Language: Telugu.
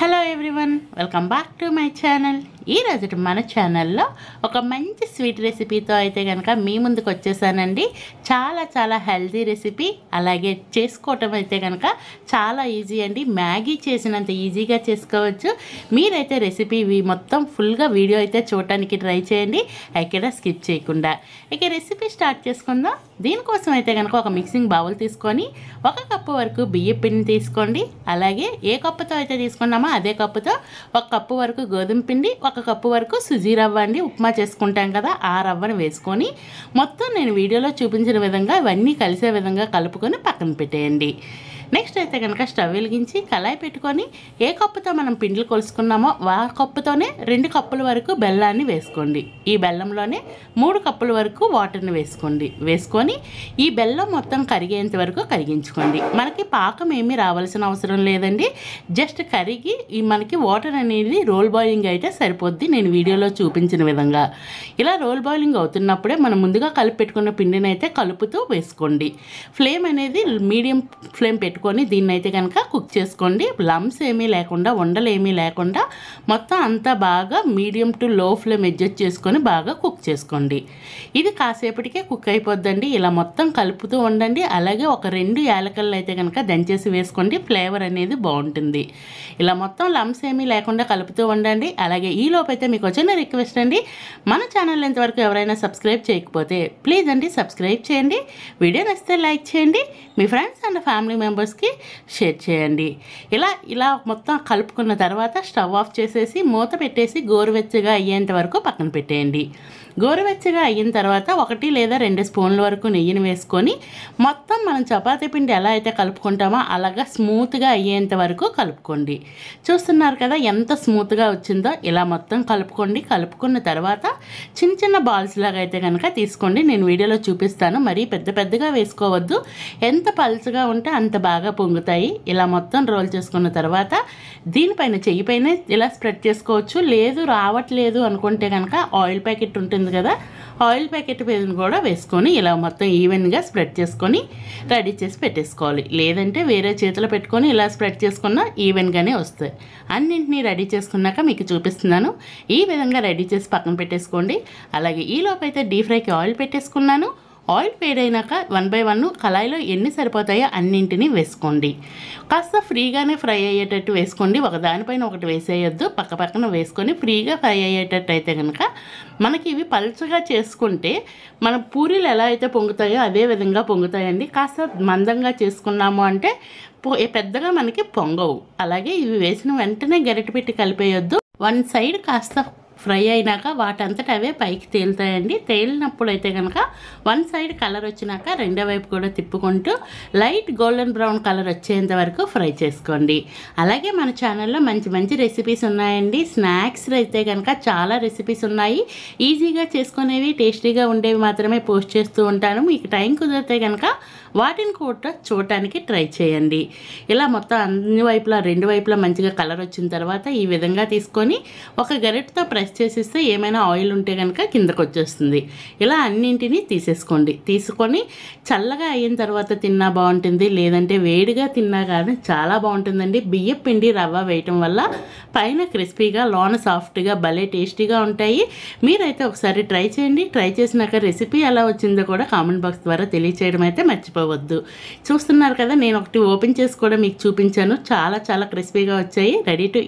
Hello everyone, welcome back to my channel. ఈరోజు మన ఛానల్లో ఒక మంచి స్వీట్ రెసిపీతో అయితే కనుక మీ ముందుకు వచ్చేసానండి. చాలా హెల్తీ రెసిపీ, అలాగే చేసుకోవటం అయితే కనుక చాలా ఈజీ అండి. మ్యాగీ చేసినంత ఈజీగా చేసుకోవచ్చు. మీరైతే రెసిపీ మొత్తం ఫుల్గా వీడియో అయితే చూడటానికి ట్రై చేయండి, ఎక్కడ స్కిప్ చేయకుండా. ఇక రెసిపీ స్టార్ట్ చేసుకుందాం. దీనికోసం అయితే కనుక ఒక మిక్సింగ్ బౌల్ తీసుకొని 1 కప్పు వరకు బియ్యం పిండి తీసుకోండి. అలాగే ఏ కప్పుతో అయితే తీసుకున్నామో అదే కప్పుతో 1 కప్పు వరకు గోధుమ పిండి, 1 కప్పు వరకు సుజీ రవ్వ అండి. ఉప్మా చేసుకుంటాం కదా, ఆ రవ్వను వేసుకొని మొత్తం నేను వీడియోలో చూపించిన విధంగా ఇవన్నీ కలిసే విధంగా కలుపుకొని పక్కన పెట్టేయండి. నెక్స్ట్ అయితే కనుక స్టవ్ వెలిగించి కళాయి పెట్టుకొని ఏ కప్పుతో మనం పిండిలు కొలుసుకున్నామో ఆ కప్పుతోనే 2 కప్పుల వరకు బెల్లాన్ని వేసుకోండి. ఈ బెల్లంలోనే 3 కప్పుల వరకు వాటర్ని వేసుకొని ఈ బెల్లం మొత్తం కరిగేంత వరకు కరిగించుకోండి. మనకి పాకం ఏమీ రావాల్సిన అవసరం లేదండి. జస్ట్ కరిగి మనకి వాటర్ అనేది రోల్ బాయిలింగ్ అయితే సరిపోద్ది. నేను వీడియోలో చూపించిన విధంగా ఇలా రోల్ బాయిలింగ్ అవుతున్నప్పుడే మనం ముందుగా కలిపి పెట్టుకున్న పిండిని అయితే కలుపుతూ వేసుకోండి. ఫ్లేమ్ అనేది మీడియం ఫ్లేమ్ పెట్టుకొని దీన్ని అయితే కనుక కుక్ చేసుకోండి. లమ్స్ ఏమీ లేకుండా, ఉండలు ఏమీ లేకుండా మొత్తం అంతా బాగా మీడియం టు లో ఫ్లేమ్ అడ్జస్ట్ చేసుకొని బాగా కుక్ చేసుకోండి. ఇది కాసేపటికే కుక్ అయిపోద్దండి. ఇలా మొత్తం కలుపుతూ ఉండండి. అలాగే ఒక 2 యాలకలను అయితే కనుక దంచేసి వేసుకోండి, ఫ్లేవర్ అనేది బాగుంటుంది. ఇలా మొత్తం లమ్స్ ఏమీ లేకుండా కలుపుతూ ఉండండి. అలాగే ఈ లోపైతే మీకు వచ్చిన రిక్వెస్ట్ అండి, మన ఛానల్ ఇంతవరకు ఎవరైనా సబ్స్క్రైబ్ చేయకపోతే ప్లీజ్ అండి సబ్స్క్రైబ్ చేయండి. వీడియో నచ్చితే లైక్ చేయండి, మీ ఫ్రెండ్స్ అండ్ ఫ్యామిలీ మెంబర్స్కి షేర్ చేయండి. ఇలా మొత్తం కలుపుకున్న తర్వాత స్టవ్ ఆఫ్ చేసేసి మూత పెట్టేసి గోరువెచ్చగా అయ్యేంత వరకు పక్కన పెట్టేయండి. గోరువెచ్చగా అయిన తర్వాత 1 లేదా 2 స్పూన్ల వరకు నెయ్యిని వేసుకొని మొత్తం మనం చపాతీ పిండి ఎలా అయితే కలుపుకుంటామో అలాగా స్మూత్గా అయ్యేంత వరకు కలుపుకోండి. చూస్తున్నారు కదా ఎంత స్మూత్గా వచ్చిందో. ఇలా మొత్తం కలుపుకోండి. కలుపుకున్న తర్వాత చిన్న బాల్స్ లాగా అయితే కనుక తీసుకోండి. నేను వీడియోలో చూపిస్తాను. మరీ పెద్దగా వేసుకోవద్దు. ఎంత పల్చగా ఉంటే అంత బాగా పొంగుతాయి. ఇలా మొత్తం రోల్ చేసుకున్న తర్వాత దీనిపైన చెయ్యిపైన ఇలా స్ప్రెడ్ చేసుకోవచ్చు. లేదు రావట్లేదు అనుకుంటే కనుక ఆయిల్ ప్యాకెట్ ఉంటుంది కదా, ఆయిల్ ప్యాకెట్ మీద కూడా వేసుకొని ఇలా మొత్తం ఈవెన్గా స్ప్రెడ్ చేసుకొని రెడీ చేసి పెట్టేసుకోవాలి. లేదంటే వేరే చేతిలో పెట్టుకొని ఇలా స్ప్రెడ్ చేసుకున్నా ఈవెన్గానే వస్తాయి. అన్నింటినీ రెడీ చేసుకున్నాక మీకు చూపిస్తున్నాను. ఈ విధంగా రెడీ చేసి పక్కన పెట్టేసుకోండి. అలాగే ఈ లోపైతే డీప్ ఫ్రైకి ఆయిల్ పెట్టేసుకున్నాను. ఆయిల్ వేడైనాక 1 బై 1 కళాయిలో ఎన్ని సరిపోతాయో అన్నింటినీ వేసుకోండి. కాస్త ఫ్రీగానే ఫ్రై అయ్యేటట్టు వేసుకోండి. ఒకదానిపైన ఒకటి వేసేయొద్దు. పక్కన వేసుకొని ఫ్రీగా ఫ్రై అయ్యేటట్టు అయితే కనుక మనకి ఇవి పలుచగా చేసుకుంటే మన పూరీలు ఎలా అయితే పొంగుతాయో అదే విధంగా పొంగుతాయండి. కాస్త మందంగా చేసుకున్నాము అంటే పెద్దగా మనకి పొంగవు. అలాగే ఇవి వేసిన వెంటనే గరిటె పెట్టి కలిపేయొద్దు. 1 సైడ్ కాస్త ఫ్రై అయినాక వాటంతట అవే పైకి తేలుతాయండి. తేలినప్పుడు అయితే కనుక 1 సైడ్ కలర్ వచ్చినాక రెండో వైపు కూడా తిప్పుకుంటూ లైట్ గోల్డెన్ బ్రౌన్ కలర్ వచ్చేంత వరకు ఫ్రై చేసుకోండి. అలాగే మన ఛానల్లో మంచి రెసిపీస్ ఉన్నాయండి. స్నాక్స్ అయితే కనుక చాలా రెసిపీస్ ఉన్నాయి. ఈజీగా చేసుకునేవి, టేస్టీగా ఉండేవి మాత్రమే పోస్ట్ చేస్తూ ఉంటాను. మీకు టైం కుదిరితే కనుక వాటిని కూడా చూడటానికి ట్రై చేయండి. ఇలా మొత్తం అన్ని వైపులా 2 వైపులా మంచిగా కలర్ వచ్చిన తర్వాత ఈ విధంగా తీసుకొని ఒక గరిటెతో ప్రెస్ చేసిస్తే ఏమైనా ఆయిల్ ఉంటే కనుక కిందకు వచ్చేస్తుంది. ఇలా అన్నింటినీ తీసేసుకోండి. తీసుకొని చల్లగా అయిన తర్వాత తిన్నా బాగుంటుంది, లేదంటే వేడిగా తిన్నా కానీ చాలా బాగుంటుందండి. బియ్యం పిండి రవ్వ వేయటం వల్ల పైన క్రిస్పీగా లోన సాఫ్ట్గా భలే టేస్టీగా ఉంటాయి. మీరైతే ఒకసారి ట్రై చేయండి. ట్రై చేసినాక రెసిపీ ఎలా వచ్చిందో కూడా కామెంట్ బాక్స్ ద్వారా తెలియచేయడం అయితే మర్చిపోవద్దు. చూస్తున్నారు కదా, నేను ఒకటి ఓపెన్ చేసి కూడా మీకు చూపించాను. చాలా క్రిస్పీగా వచ్చాయి. Ready to